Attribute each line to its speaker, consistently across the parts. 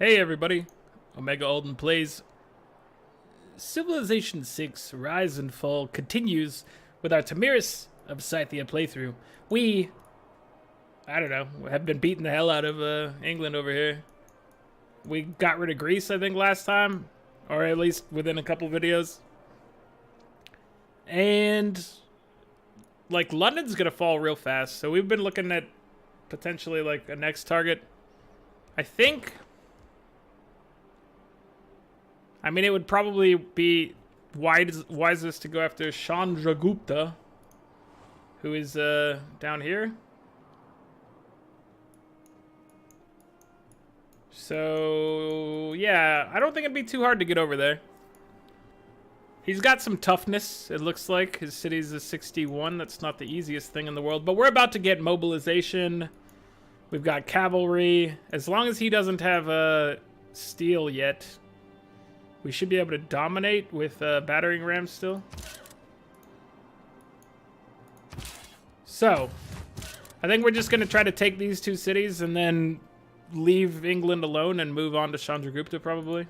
Speaker 1: Hey everybody, Omega Alden plays. Civilization 6 Rise and Fall continues with our Tamiris of Scythia playthrough. I don't know, have been beating the hell out of England over here. We got rid of Greece, I think, last time, or at least within a couple videos. And, like, London's gonna fall real fast, so we've been looking at potentially, like, a next target. I think... I mean, it would probably be wisest to go after Chandragupta, who is down here. So, yeah, I don't think it'd be too hard to get over there. He's got some toughness, it looks like. His city's a 61. That's not the easiest thing in the world. But we're about to get mobilization. We've got cavalry. As long as he doesn't have steel yet... we should be able to dominate with battering rams still. So, I think we're just going to try to take these two cities and then leave England alone and move on to Chandragupta probably.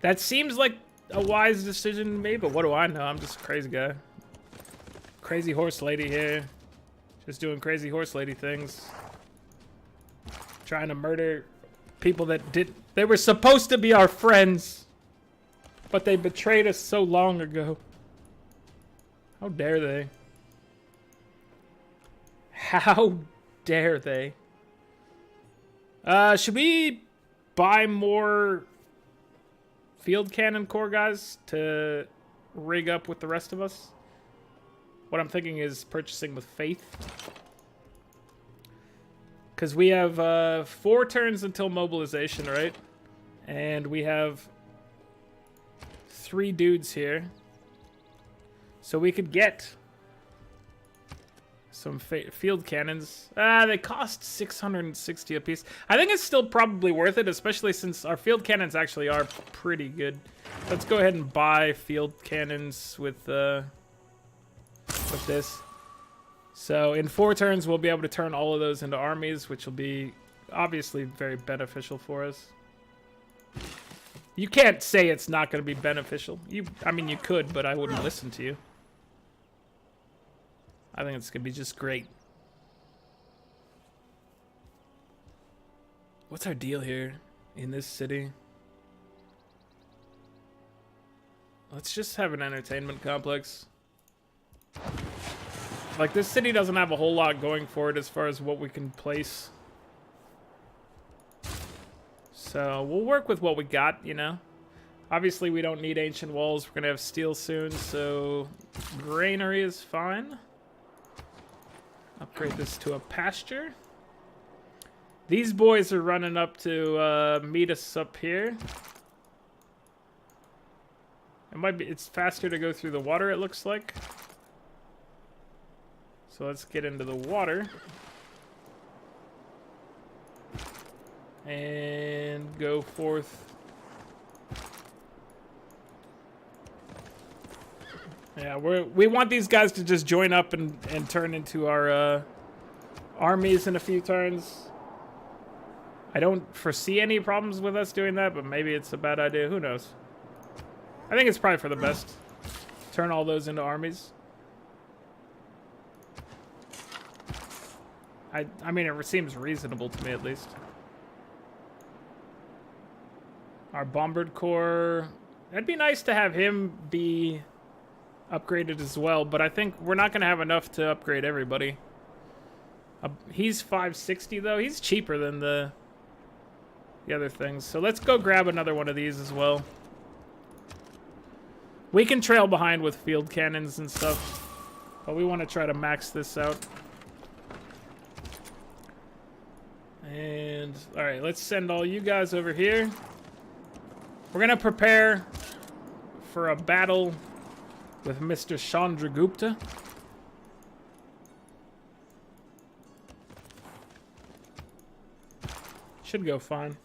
Speaker 1: That seems like a wise decision to me, but what do I know? I'm just a crazy guy. Crazy horse lady here. Just doing crazy horse lady things. Trying to murder people that they were supposed to be our friends, but they betrayed us so long ago. How dare they? How dare they? Should we buy more field cannon corps guys to rig up with the rest of us? What I'm thinking is purchasing with faith. Because we have 4 turns until mobilization, right? And we have 3 dudes here. So we could get some field cannons. They cost 660 apiece. I think it's still probably worth it, especially since our field cannons actually are pretty good. Let's go ahead and buy field cannons with this. So in 4 turns, we'll be able to turn all of those into armies, which will be obviously very beneficial for us. You can't say it's not going to be beneficial. I mean, you could, but I wouldn't listen to you. I think it's going to be just great. What's our deal here in this city? Let's just have an entertainment complex. Like, this city doesn't have a whole lot going for it as far as what we can place. So, we'll work with what we got, you know. Obviously, we don't need ancient walls. We're going to have steel soon, so granary is fine. Upgrade this to a pasture. These boys are running up to meet us up here. It's faster to go through the water, it looks like. So let's get into the water. And go forth. Yeah, we want these guys to just join up and turn into our armies in a few turns. I don't foresee any problems with us doing that, but maybe it's a bad idea. Who knows? I think it's probably for the best. Turn all those into armies. I mean, it seems reasonable to me, at least. Our Bombard Corps... it'd be nice to have him be upgraded as well, but I think we're not going to have enough to upgrade everybody. He's 560, though. He's cheaper than the other things. So let's go grab another one of these as well. We can trail behind with field cannons and stuff, but we want to try to max this out. And, alright, let's send all you guys over here. We're going to prepare for a battle with Mr. Chandragupta. Should go fine.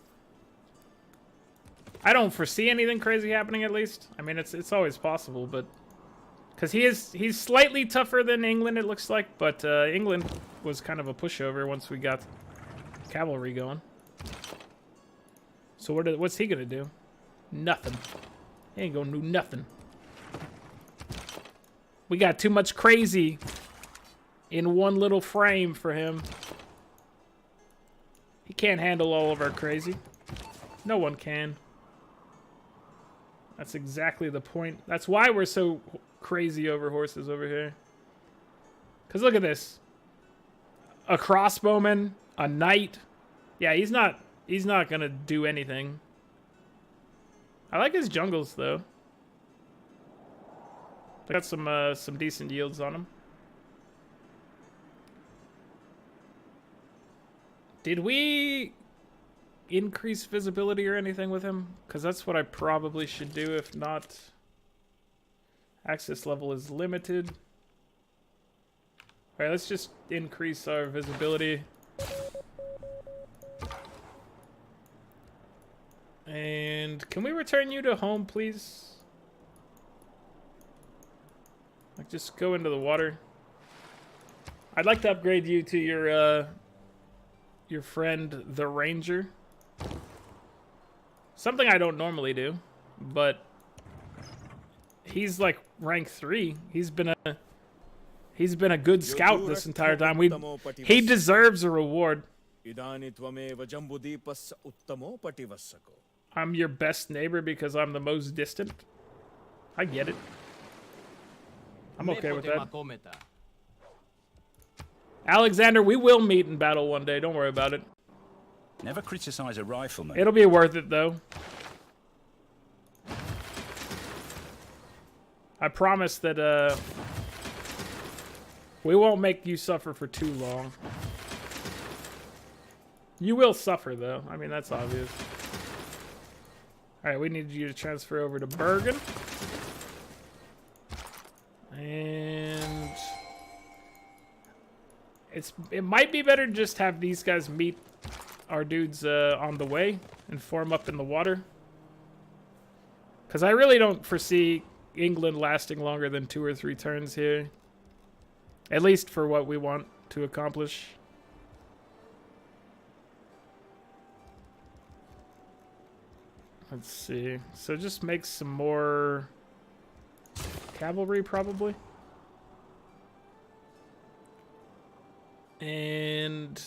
Speaker 1: I don't foresee anything crazy happening, at least. I mean, it's always possible, but... because he's slightly tougher than England, it looks like, but England was kind of a pushover once we got cavalry going. So what's he gonna do? Nothing. He ain't gonna do nothing. We got too much crazy in one little frame for him. He can't handle all of our crazy. No one can. That's exactly the point. That's why we're so crazy over horses over here. Because look at this. A crossbowman, a knight. Yeah, he's not gonna do anything. I like his jungles though. They got some decent yields on him. Did we increase visibility or anything with him? Because that's what I probably should do. If not, access level is limited. All right, let's just increase our visibility. And can we return you to home, please? Like, just go into the water. I'd like to upgrade you to your friend, the Ranger. Something I don't normally do, but he's like rank 3. He's been a good scout this entire time. He deserves a reward. I'm your best neighbor because I'm the most distant. I get it. I'm okay with that. Alexander, we will meet in battle one day. Don't worry about it.
Speaker 2: Never criticize a rifleman.
Speaker 1: It'll be worth it, though. I promise that we won't make you suffer for too long. You will suffer, though. I mean, that's obvious. All right, we need you to transfer over to Bergen. And it might be better to just have these guys meet our dudes on the way and form up in the water. Because I really don't foresee England lasting longer than 2 or 3 turns here. At least for what we want to accomplish. Let's see. So just make some more cavalry, probably. And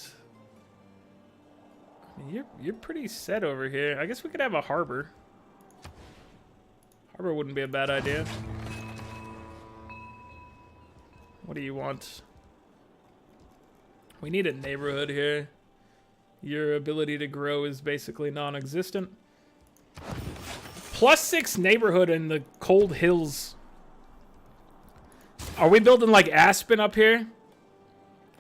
Speaker 1: you're pretty set over here. I guess we could have a harbor. Harbor wouldn't be a bad idea. What do you want? We need a neighborhood here. Your ability to grow is basically non-existent. +6 neighborhood in the cold hills. Are we building like Aspen up here?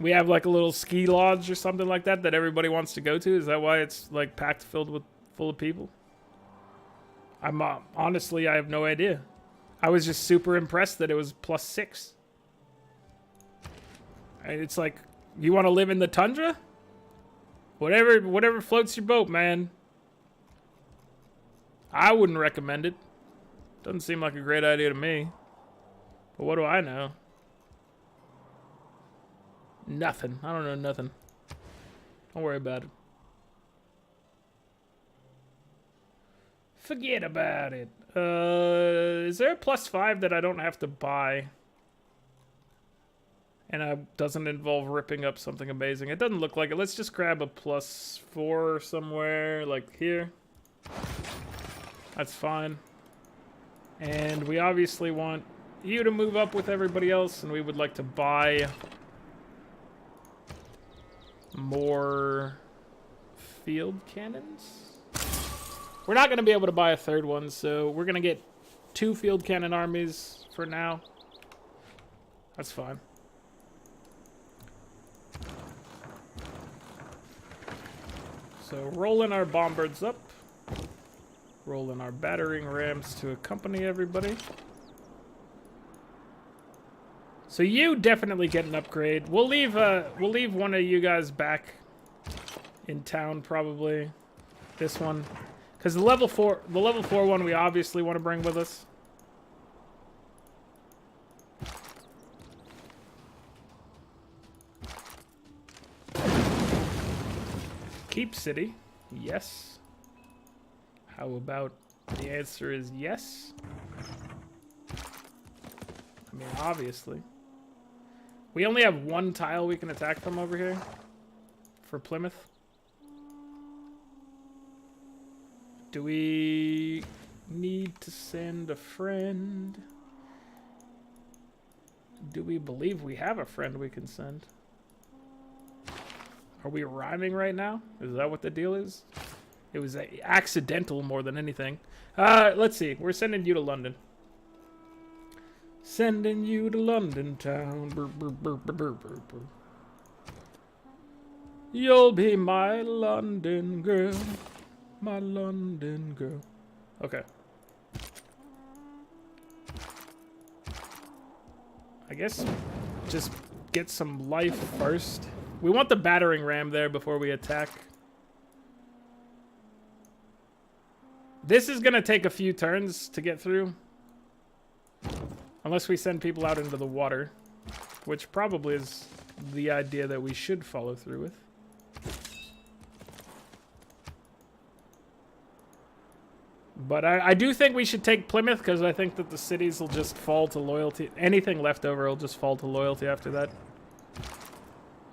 Speaker 1: We have like a little ski lodge or something like that that everybody wants to go to. Is that why it's like packed full of people? I'm honestly, I have no idea. I was just super impressed that it was +6. And it's like, you want to live in the tundra? Whatever floats your boat, man. I wouldn't recommend it. Doesn't seem like a great idea to me. But what do I know? Nothing. I don't know nothing. Don't worry about it. Forget about it. Is there a +5 that I don't have to buy? And it doesn't involve ripping up something amazing. It doesn't look like it. Let's just grab a +4 somewhere, like here. That's fine. And we obviously want you to move up with everybody else, and we would like to buy more field cannons. We're not going to be able to buy a 3rd one, so we're going to get 2 field cannon armies for now. That's fine. So rolling our bombards up. Rolling our battering rams to accompany everybody. So you definitely get an upgrade. We'll leave one of you guys back in town probably. This one. Because the level 4 one we obviously want to bring with us. Keep city. Yes. How about the answer is yes? I mean, obviously. We only have one tile we can attack from over here for Plymouth. Do we need to send a friend? Do we believe we have a friend we can send? Are we rhyming right now? Is that what the deal is? It was accidental more than anything. Let's see. We're sending you to London. Sending you to London town. Brr, brr, brr, brr, brr, brr, brr. You'll be my London girl. My London girl. Okay. I guess just get some life first. We want the battering ram there before we attack. This is going to take a few turns to get through. Unless we send people out into the water. Which probably is the idea that we should follow through with. But I do think we should take Plymouth because I think that the cities will just fall to loyalty. Anything left over will just fall to loyalty after that.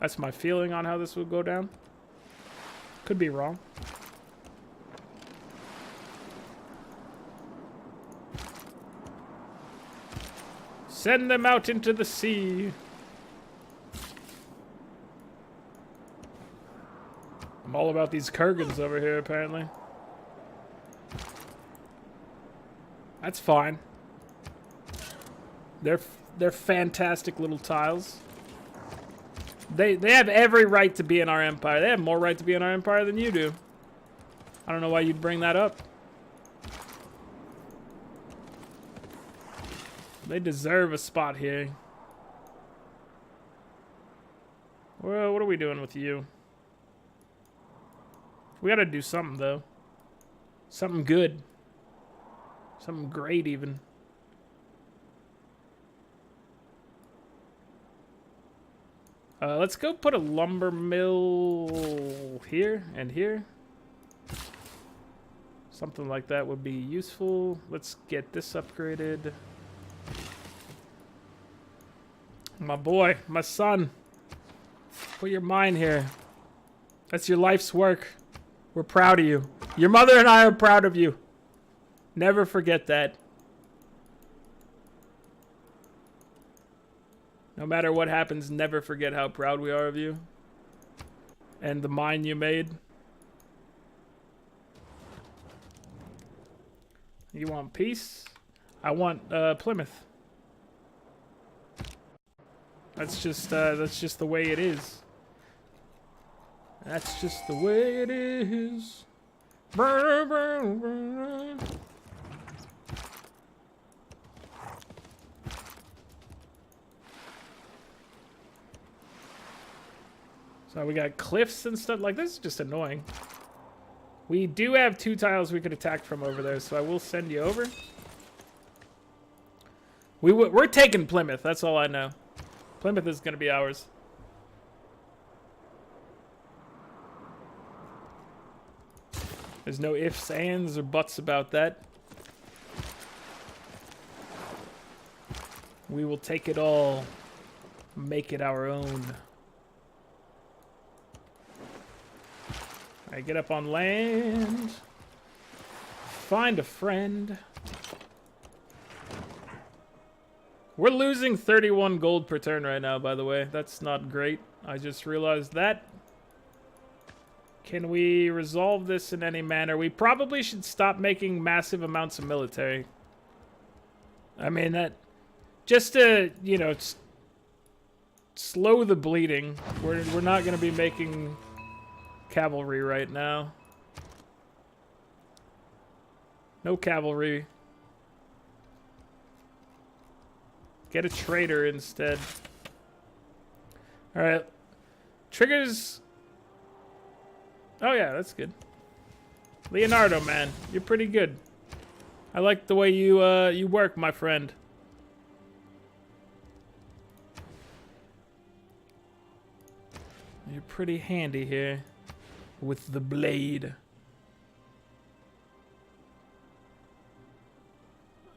Speaker 1: That's my feeling on how this will go down. Could be wrong. Send them out into the sea. I'm all about these Kurgans over here, apparently. That's fine. They're fantastic little tiles. They have every right to be in our empire. They have more right to be in our empire than you do. I don't know why you'd bring that up. They deserve a spot here. Well, what are we doing with you? We gotta do something, though. Something good. Something great, even. Let's go put a lumber mill here and here. Something like that would be useful. Let's get this upgraded. My boy, my son. Put your mind here. That's your life's work. We're proud of you. Your mother and I are proud of you. Never forget that. No matter what happens, never forget how proud we are of you. And the mine you made. You want peace? I want Plymouth. That's just the way it is. That's just the way it is. Brr, brr, brr. So we got cliffs and stuff. Like, this is just annoying. We do have 2 tiles we could attack from over there, so I will send you over. We're taking Plymouth, that's all I know. Plymouth is going to be ours. There's no ifs, ands, or buts about that. We will take it all. Make it our own. Alright, get up on land. Find a friend. We're losing 31 gold per turn right now, by the way. That's not great. I just realized that. Can we resolve this in any manner? We probably should stop making massive amounts of military. I mean, that... Just to, you know, slow the bleeding. We're not going to be making cavalry right now. No cavalry. Get a trader instead. Alright. Triggers... Oh yeah, that's good. Leonardo, man. You're pretty good. I like the way you work, my friend. You're pretty handy here with the blade.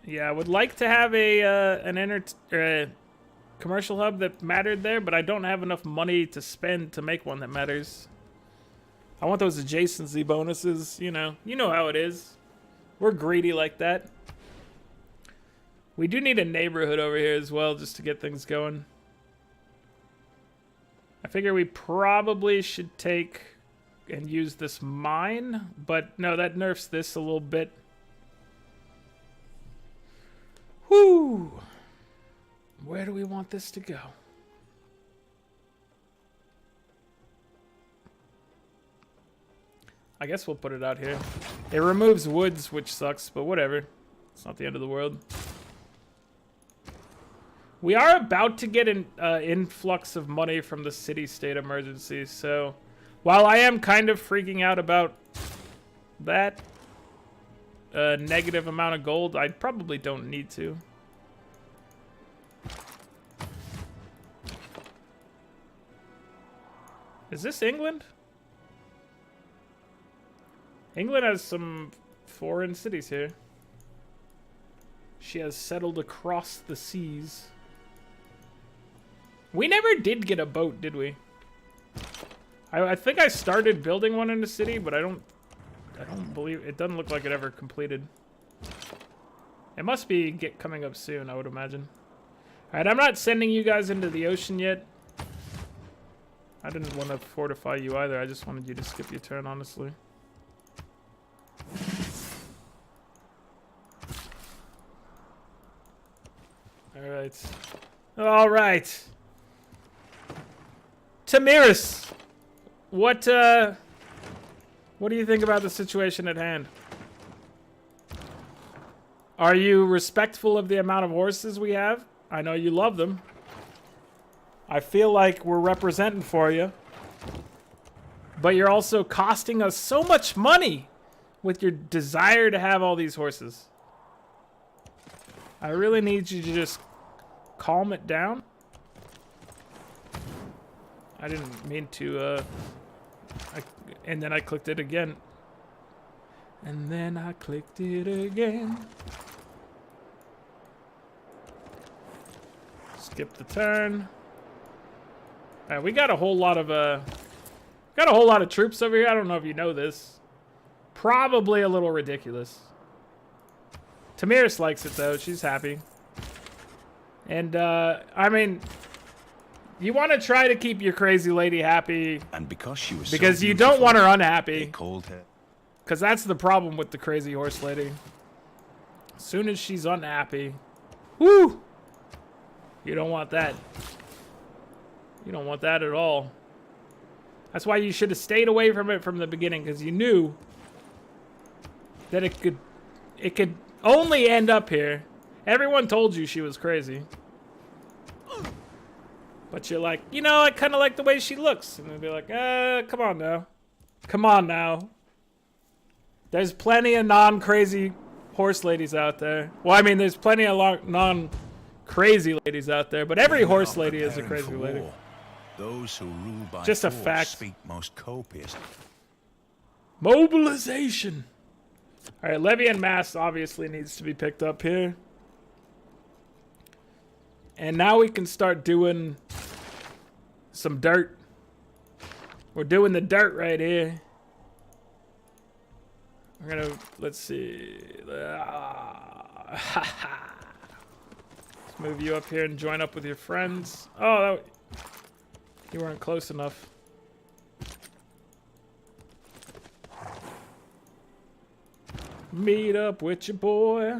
Speaker 1: Yeah, I would like to have a commercial hub that mattered there, but I don't have enough money to spend to make one that matters. I want those adjacency bonuses, you know how it is. We're greedy like that. We do need a neighborhood over here as well just to get things going. I figure we probably should take and use this mine, but no, that nerfs this a little bit. Whew. Where do we want this to go? I guess we'll put it out here. It removes woods, which sucks, but whatever. It's not the end of the world. We are about to get an influx of money from the city-state emergency, so while I am kind of freaking out about that negative amount of gold, I probably don't need to. Is this England? England has some foreign cities here. She has settled across the seas. We never did get a boat, did we? I think I started building one in the city, but I don't believe it. Doesn't look like it ever completed. It must be coming up soon, I would imagine. All right, I'm not sending you guys into the ocean yet. I didn't want to fortify you either. I just wanted you to skip your turn, honestly. All right. All right. Tamiris, what do you think about the situation at hand? Are you respectful of the amount of horses we have? I know you love them. I feel like we're representing for you. But you're also costing us so much money with your desire to have all these horses. I really need you to just calm it down. I didn't mean to, and then I clicked it again. And then I clicked it again. Skip the turn. All right, we got a whole lot of troops over here. I don't know if you know this. Probably a little ridiculous. Tamiris likes it though. She's happy. And I mean, you want to try to keep your crazy lady happy.
Speaker 2: And because she was
Speaker 1: because
Speaker 2: so
Speaker 1: you don't want her unhappy.
Speaker 2: they called her.
Speaker 1: Because that's the problem with the crazy horse lady. As soon as she's unhappy, whoo! You don't want that. You don't want that at all. That's why you should have stayed away from it from the beginning, because you knew that it could only end up here. Everyone told you she was crazy. But you're like, you know, I kind of like the way she looks. And they'll be like, come on now. Come on now. There's plenty of non-crazy horse ladies out there. Well, I mean, there's plenty of non-crazy ladies out there, but every horse lady is a crazy lady.
Speaker 2: Those who rule by
Speaker 1: just a
Speaker 2: force
Speaker 1: fact.
Speaker 2: speak most copious.
Speaker 1: Mobilization. All right, levy and mass obviously needs to be picked up here. And now we can start doing some dirt. We're doing the dirt right here. We're gonna, let's see. Let's move you up here and join up with your friends. Oh, you weren't close enough. Meet up with your boy.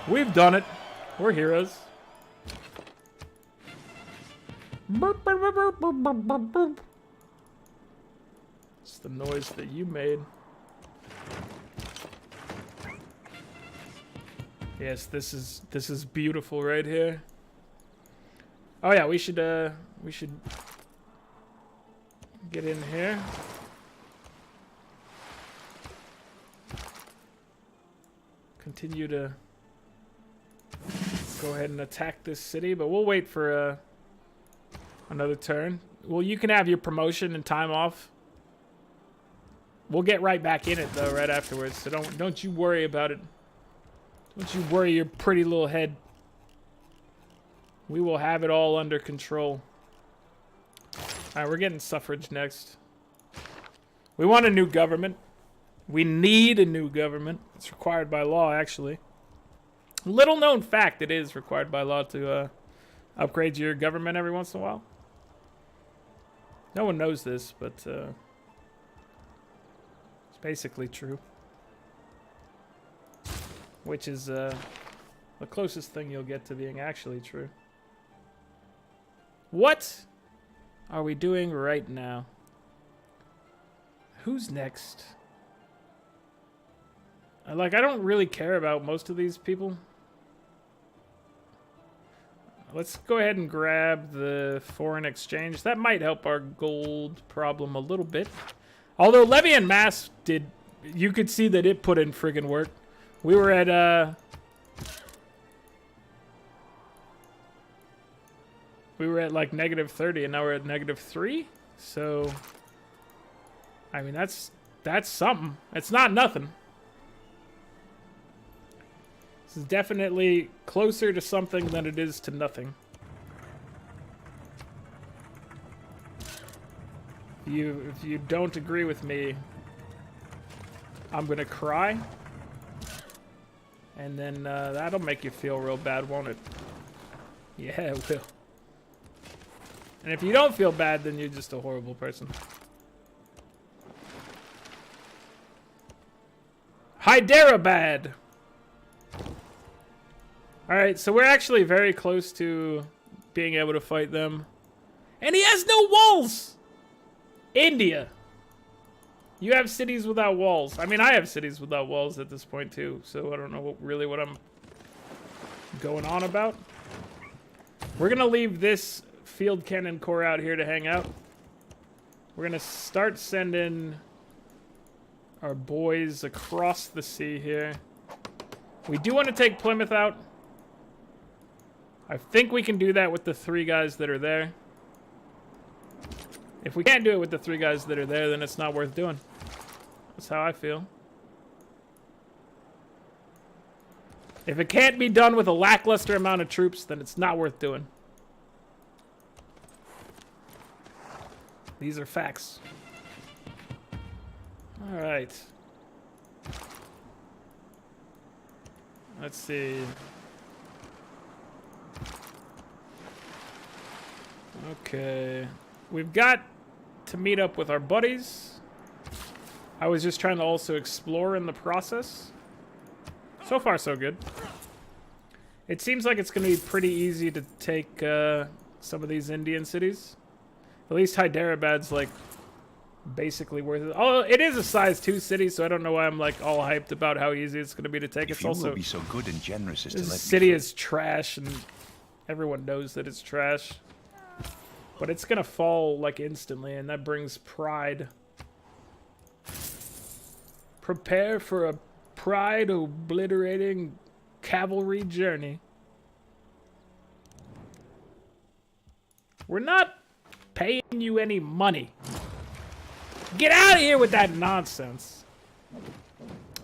Speaker 1: We've done it. We're heroes. It's the noise that you made. Yes, this is beautiful right here. Oh yeah, we should get in here. Continue to go ahead and attack this city, but we'll wait for another turn. Well, you can have your promotion and time off We'll get right back in it though, right afterwards. So don't you worry about it. Don't you worry your pretty little head. We will have it all under control. Alright, we're getting suffrage next. We want a new government. We need a new government. It's required by law, actually. Little known fact, it is required by law to upgrade your government every once in a while. No one knows this, but it's basically true. Which is the closest thing you'll get to being actually true. What are we doing right now? Who's next? I don't really care about most of these people. Let's go ahead and grab the foreign exchange. That might help our gold problem a little bit. Although Levy and Mass did, you could see that it put in friggin' work. We were at like -30 and now we're at -3. So I mean that's something. It's not nothing. This is definitely closer to something than it is to nothing. If you don't agree with me, I'm gonna cry. And then that'll make you feel real bad, won't it? Yeah, it will. And if you don't feel bad, then you're just a horrible person. Hyderabad! Alright, so we're actually very close to being able to fight them. And he has no walls! India! You have cities without walls. I mean, I have cities without walls at this point, too. So I don't know really what I'm going on about. We're going to leave this field cannon corps out here to hang out. We're going to start sending our boys across the sea here. We do want to take Plymouth out. I think we can do that with the 3 guys that are there. If we can't do it with the 3 guys that are there, then it's not worth doing. That's how I feel. If it can't be done with a lackluster amount of troops, then it's not worth doing. These are facts. All right. Let's see. Okay. We've got to meet up with our buddies. I was just trying to also explore in the process. So far, so good. It seems like it's going to be pretty easy to take some of these Indian cities. At least Hyderabad's like basically worth it. Oh, it is a size 2 city, so I don't know why I'm like all hyped about how easy it's going to be to take.
Speaker 2: If
Speaker 1: It's
Speaker 2: you
Speaker 1: also
Speaker 2: will be so good and generous as to
Speaker 1: this
Speaker 2: let
Speaker 1: city
Speaker 2: me
Speaker 1: is trash, and everyone knows that it's trash. But it's going to fall like instantly, and that brings pride. Prepare for a pride obliterating cavalry journey. We're not paying you any money. Get out of here with that nonsense.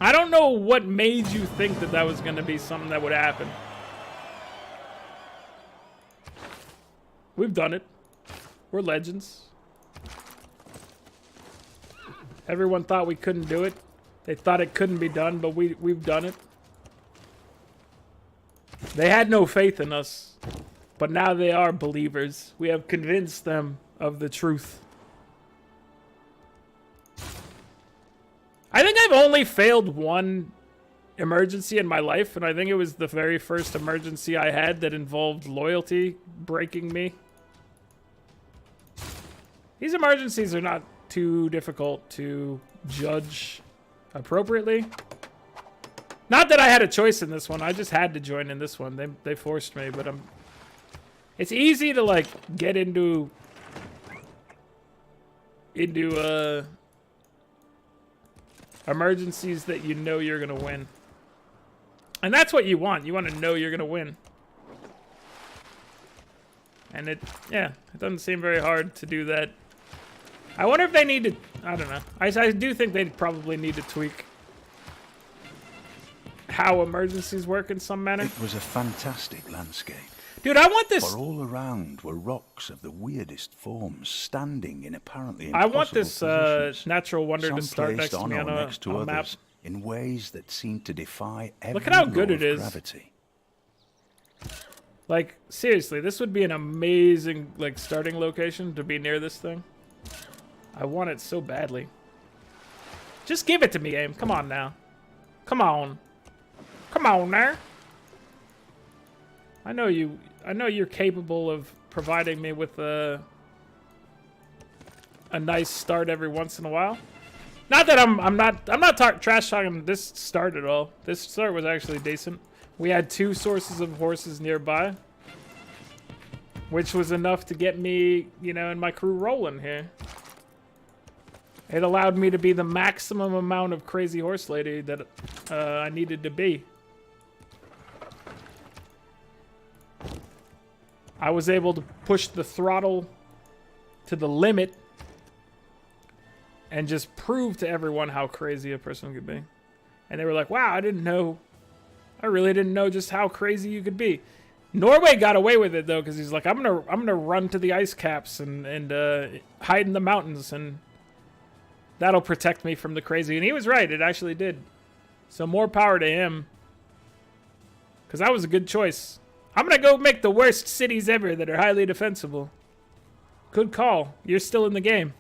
Speaker 1: I don't know what made you think that that was going to be something that would happen. We've done it. We're legends. Everyone thought we couldn't do it. They thought it couldn't be done, but we've done it. They had no faith in us, but now they are believers. We have convinced them of the truth. I think I've only failed one emergency in my life, and I think it was the very first emergency I had that involved loyalty breaking me. These emergencies are not too difficult to judge appropriately. Not that I had a choice in this one. I just had to join in this one. They forced me, but it's easy to like get into emergencies that you know you're gonna win. And that's what you want. You want to know you're gonna win. And it doesn't seem very hard to do that. I wonder if they need to... I don't know. I do think they probably need to tweak how emergencies work in some manner.
Speaker 2: It was a fantastic landscape.
Speaker 1: Dude, I want this...
Speaker 2: For all around were rocks of the weirdest forms, standing in apparently
Speaker 1: I
Speaker 2: impossible
Speaker 1: want this
Speaker 2: positions.
Speaker 1: natural wonder
Speaker 2: Some
Speaker 1: to start next
Speaker 2: placed
Speaker 1: to
Speaker 2: on
Speaker 1: me on
Speaker 2: or
Speaker 1: a,
Speaker 2: next to
Speaker 1: on a map.
Speaker 2: others in ways that seemed to defy every
Speaker 1: Look at how
Speaker 2: law
Speaker 1: good it
Speaker 2: of
Speaker 1: is.
Speaker 2: gravity.
Speaker 1: Like, seriously, this would be an amazing, like, starting location to be near this thing. I want it so badly. Just give it to me, game. Come on now. Come on. Come on there. I know you're capable of providing me with a nice start every once in a while. Not that I'm not trash talking this start at all. This start was actually decent. We had 2 sources of horses nearby, which was enough to get me, you know, and my crew rolling here. It allowed me to be the maximum amount of crazy horse lady that I needed to be. I was able to push the throttle to the limit and just prove to everyone how crazy a person could be. And they were like, wow, I didn't know. I really didn't know just how crazy you could be. Norway got away with it though, because he's like, I'm gonna run to the ice caps and hide in the mountains, and that'll protect me from the crazy. And he was right, it actually did. So more power to him, because that was a good choice. I'm gonna go make the worst cities ever that are highly defensible. Good call. You're still in the game.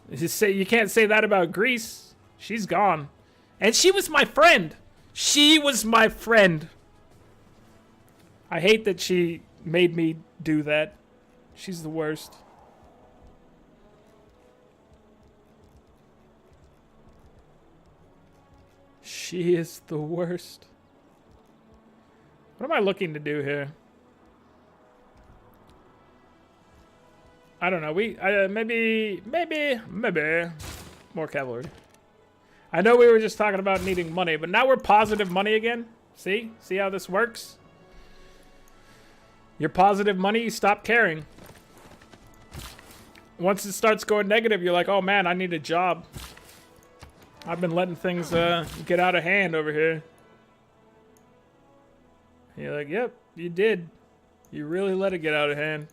Speaker 1: You can't say that about Greece. She's gone. And she was my friend. She was my friend. I hate that she made me do that. She's the worst. She is the worst. What am I looking to do here? I don't know. Maybe more cavalry. I know we were just talking about needing money, but now we're positive money again. See how this works? You're positive money, you stop caring. Once it starts going negative, you're like, oh man, I need a job. I've been letting things get out of hand over here. And you're like, yep, you did. You really let it get out of hand.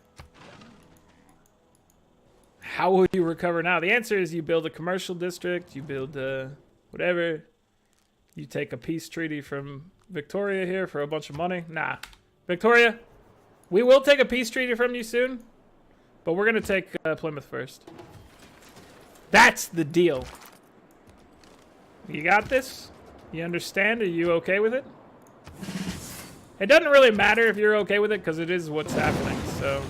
Speaker 1: How will you recover now? The answer is you build a commercial district, you build whatever. You take a peace treaty from Victoria here for a bunch of money. Nah. Victoria, we will take a peace treaty from you soon, but we're going to take Plymouth first. That's the deal. You got this? You understand? Are you okay with it? It doesn't really matter if you're okay with it, because it is what's happening, so...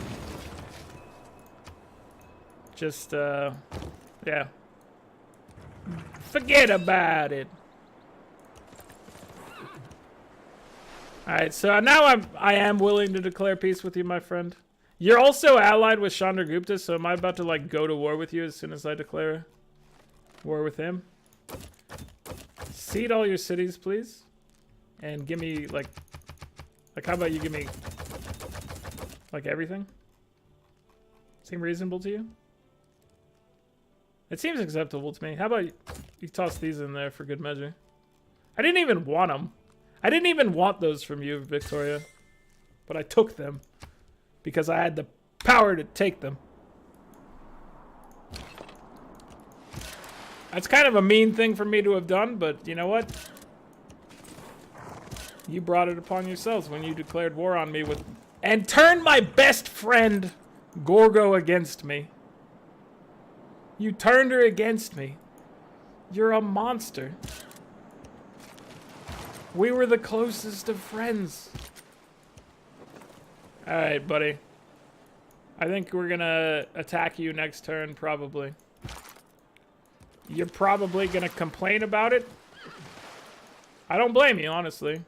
Speaker 1: Just, yeah. Forget about it. Alright, so now I am willing to declare peace with you, my friend. You're also allied with Chandragupta, so am I about to, like, go to war with you as soon as I declare war with him? Cede all your cities, please. And give me, like, how about you give me, like, everything? Seem reasonable to you? It seems acceptable to me. How about you toss these in there for good measure? I didn't even want them. I didn't even want those from you, Victoria. But I took them because I had the power to take them. That's kind of a mean thing for me to have done, but you know what? You brought it upon yourselves when you declared war on me with... And turned my best friend, Gorgo, against me. You turned her against me. You're a monster. We were the closest of friends. Alright, buddy. I think we're gonna attack you next turn, probably. You're probably gonna complain about it. I don't blame you, honestly.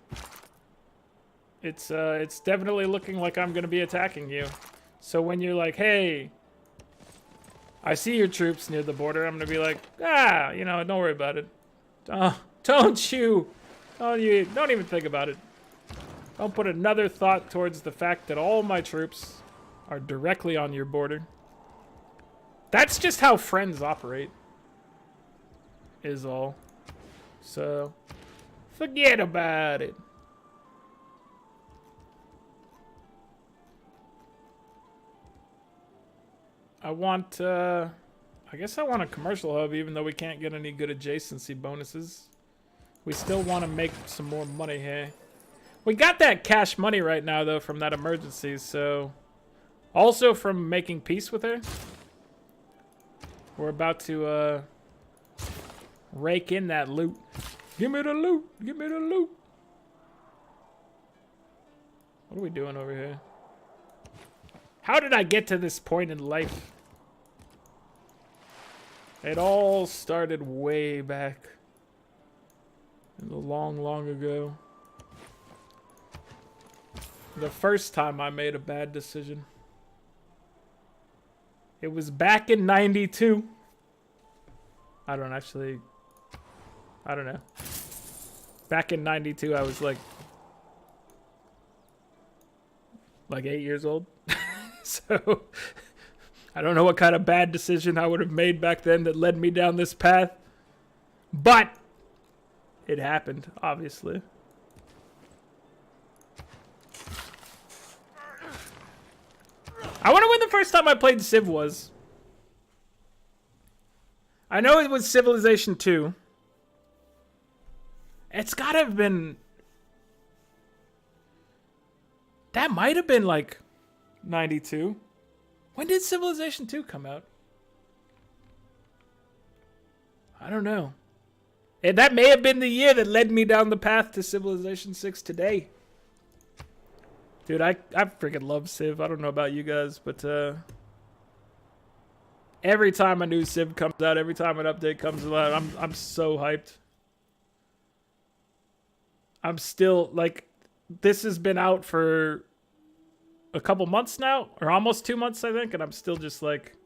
Speaker 1: It's definitely looking like I'm gonna be attacking you. So when you're like, hey, I see your troops near the border, I'm gonna be like, you know, don't worry about it. Don't even think about it. Don't put another thought towards the fact that all my troops are directly on your border. That's just how friends operate. Is all. So, forget about it. I want, I guess I want a commercial hub, even though we can't get any good adjacency bonuses. We still want to make some more money here. We got that cash money right now, though, from that emergency, so... Also from making peace with her. We're about to, rake in that loot. Give me the loot! Give me the loot! What are we doing over here? How did I get to this point in life? It all started way back. In the long, long ago. The first time I made a bad decision. It was back in 92. I don't know. Back in 92, I was like 8 years old. So, I don't know what kind of bad decision I would have made back then that led me down this path. But, it happened, obviously. I wonder when the first time I played Civ was. I know it was Civilization 2. It's gotta have been... That might have been like 92. When did Civilization 2 come out? I don't know. And that may have been the year that led me down the path to Civilization 6 today. Dude, I freaking love Civ. I don't know about you guys, but every time a new Civ comes out, every time an update comes out, I'm so hyped. I'm still like, this has been out for a couple months now, or almost 2 months, I think, and I'm still just like...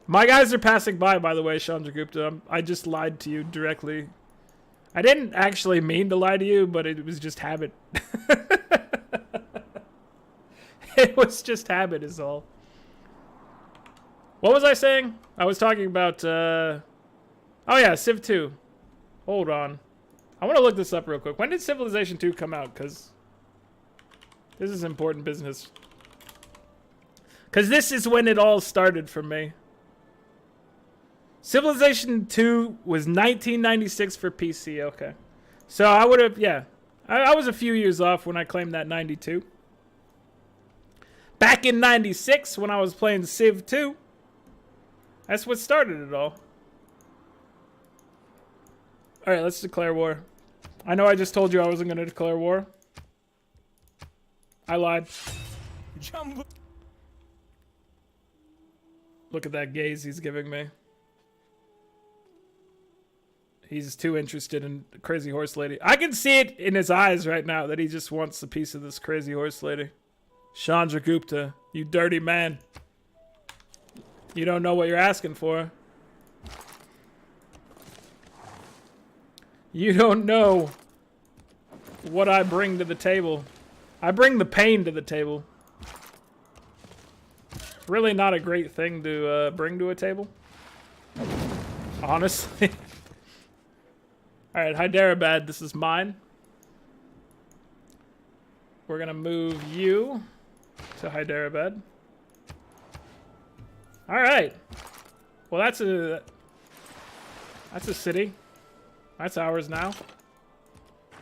Speaker 1: My guys are passing by the way, Chandragupta. I just lied to you directly. I didn't actually mean to lie to you, but it was just habit. It was just habit is all. What was I saying? I was talking about, oh yeah, Civ 2. Hold on. I want to look this up real quick. When did Civilization 2 come out? Because this is important business. Because this is when it all started for me. Civilization 2 was 1996 for PC, okay. So I would have, yeah. I was a few years off when I claimed that 92. Back in 96 when I was playing Civ 2. That's what started it all. Alright, let's declare war. I know I just told you I wasn't going to declare war. I lied. Look at that gaze he's giving me. He's too interested in the crazy horse lady. I can see it in his eyes right now that he just wants a piece of this crazy horse lady. Chandragupta, you dirty man. You don't know what you're asking for. You don't know what I bring to the table. I bring the pain to the table. Really not a great thing to bring to a table. Honestly. Alright, Hyderabad, this is mine. We're gonna move you to Hyderabad. Alright. Well, that's a city. That's ours now.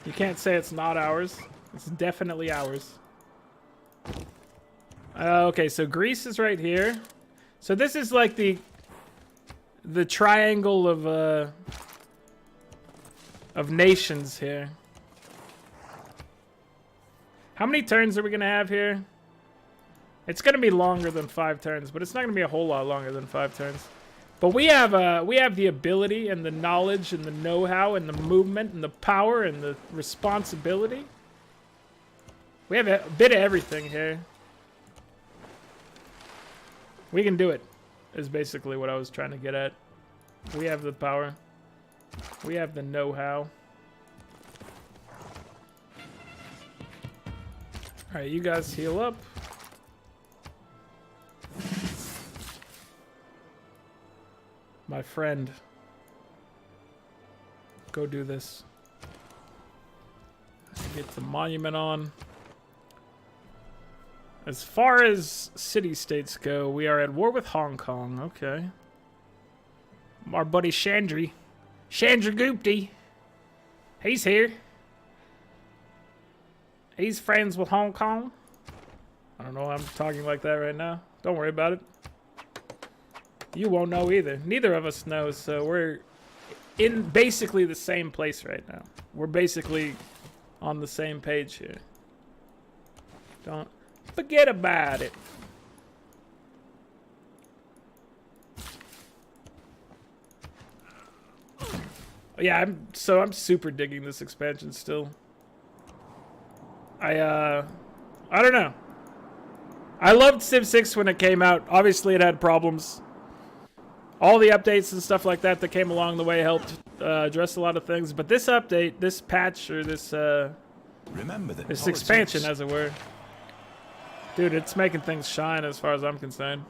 Speaker 1: You can't say it's not ours. It's definitely ours. Okay, so Greece is right here. So this is like the triangle of nations here. How many turns are we gonna have here? It's gonna be longer than 5 turns, but it's not gonna be a whole lot longer than 5 turns. But we have the ability and the knowledge and the know-how and the movement and the power and the responsibility. We have a bit of everything here. We can do it, is basically what I was trying to get at. We have the power. We have the know-how. Alright, you guys heal up. my friend. Go do this. Get the monument on. As far as city-states go, we are at war with Hong Kong. Okay. Our buddy Chandragupta, he's here. He's friends with Hong Kong. I don't know why I'm talking like that right now. Don't worry about it. You won't know either. Neither of us knows, so we're in basically the same place right now. We're basically on the same page here. Don't forget about it. Yeah, I'm super digging this expansion still. I don't know. I loved Civ 6 when it came out. Obviously it had problems. All the updates and stuff like that came along the way helped address a lot of things, but this update, this patch, or this this expansion, as it were, dude, it's making things shine as far as I'm concerned.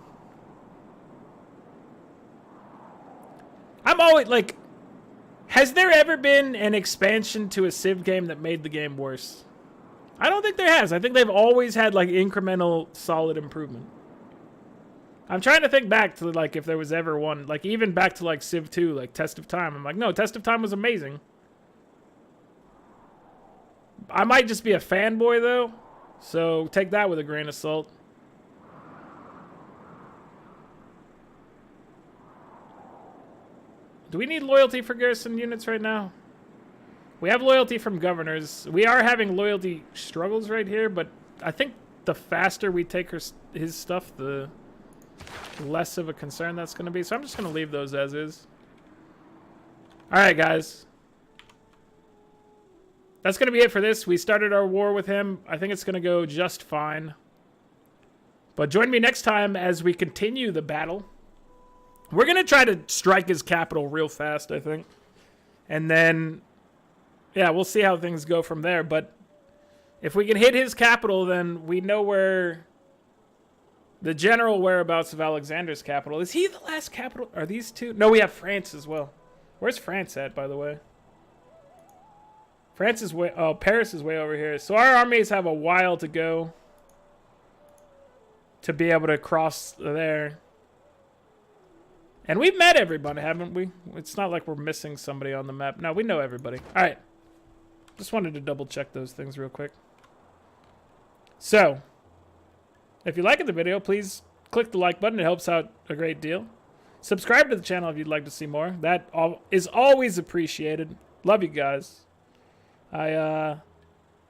Speaker 1: I'm always like, has there ever been an expansion to a Civ game that made the game worse? I don't think there has. I think they've always had like incremental solid improvement. I'm trying to think back to like if there was ever one, like even back to like Civ 2, like Test of Time. I'm like, no, Test of Time was amazing. I might just be a fanboy though, so take that with a grain of salt. Do we need loyalty for garrison units right now? We have loyalty from governors. We are having loyalty struggles right here, but I think the faster we take his stuff, the less of a concern that's going to be. So I'm just going to leave those as is. All right, guys. That's going to be it for this. We started our war with him. I think it's going to go just fine. But join me next time as we continue the battle. We're going to try to strike his capital real fast, I think. And then, yeah, we'll see how things go from there. But if we can hit his capital, then we know where the general whereabouts of Alexander's capital. Is he the last capital? Are these two? No, we have France as well. Where's France at, by the way? France is way... Oh, Paris is way over here. So our armies have a while to go to be able to cross there. And we've met everybody, haven't we? It's not like we're missing somebody on the map. No, we know everybody. All right. Just wanted to double check those things real quick. So, if you liked the video, please click the like button. It helps out a great deal. Subscribe to the channel if you'd like to see more. That is always appreciated. Love you guys. I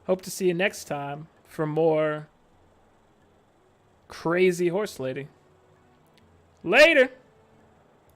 Speaker 1: hope to see you next time for more Crazy Horse Lady. Later.